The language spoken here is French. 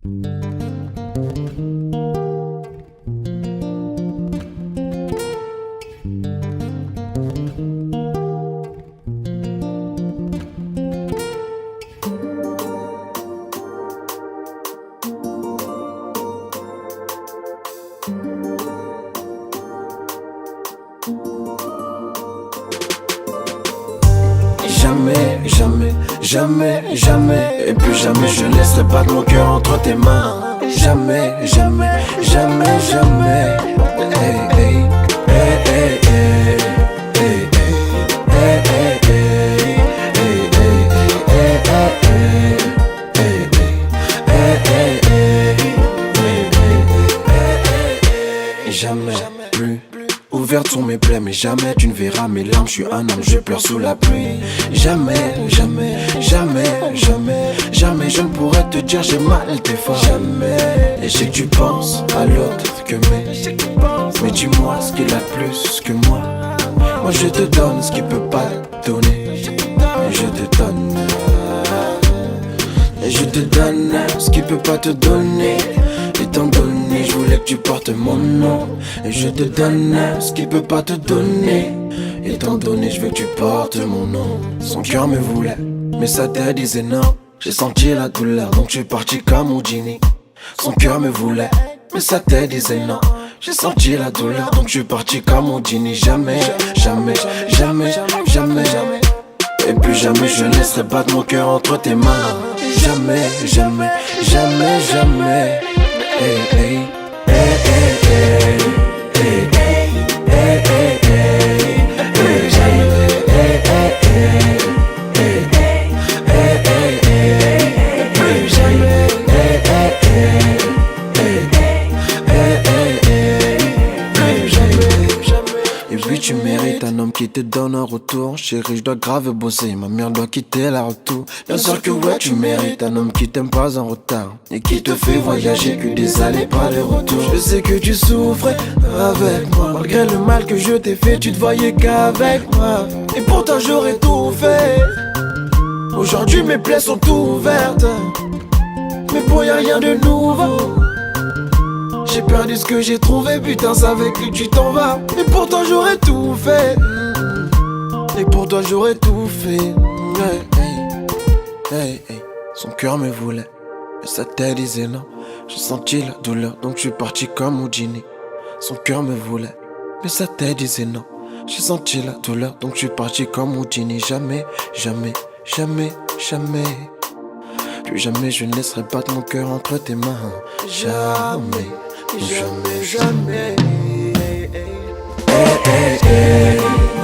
Jamais, jamais, jamais, jamais, et plus jamais je laisserai battre mon cœur entre tes mains. Jamais, jamais, jamais, jamais. Hey, hey, hey, hey, hey, hey, hey, hey, hey. Jamais plus ouvertes sont mes plaies, mais jamais tu ne verras mes larmes. Je suis un homme, je pleure sous la pluie. Jamais, jamais, jamais, jamais, jamais je ne pourrais te dire j'ai mal tes fois. Jamais. Et je sais que tu penses à l'autre que mais dis-moi ce qu'il a de plus que moi. Moi je te donne ce qu'il peut pas te donner. Et je te donne. Et je te donne ce qu'il peut pas te donner. Étant donné, je voulais que tu portes mon nom. Et je te donne ce qu'il peut pas te donner. Étant donné, je veux que tu portes mon nom. Son cœur me voulait, mais sa tête disait non. J'ai senti la douleur, donc je suis parti comme Houdini. Son cœur me voulait, mais sa tête disait non. J'ai senti la douleur, donc je suis parti comme Houdini. Jamais, jamais, jamais, jamais, jamais. Et plus jamais je laisserai battre mon cœur entre tes mains. Jamais, jamais, jamais, jamais. Hey, hey, hey, hey, hey, hey, hey, hey, et puis tu mérites un homme qui te donne un retour. Chérie, je dois grave bosser, ma mère doit quitter la retour. Bien sûr que ouais, tu mérites un homme qui t'aime pas en retard et qui te fait voyager que des allées pas de retour. Je sais que tu souffrais avec moi, malgré le mal que je t'ai fait, tu te voyais qu'avec moi. Et pourtant j'aurais tout fait. Aujourd'hui mes plaies sont ouvertes, mais pour y'a rien de nouveau. J'ai perdu ce que j'ai trouvé, putain ça avec lui tu t'en vas. Et pourtant j'aurais tout fait. Et pour toi j'aurais tout fait. Hey, hey, hey, hey. Son cœur me voulait, mais sa tête disait non. J'ai senti la douleur, donc je suis parti comme Houdini. Son cœur me voulait, mais sa tête disait non. J'ai senti la douleur, donc je suis parti comme Houdini. Jamais, jamais, jamais, jamais. Plus jamais je ne laisserai battre mon cœur entre tes mains. Jamais, jamais, jamais. Hey, hey, hey.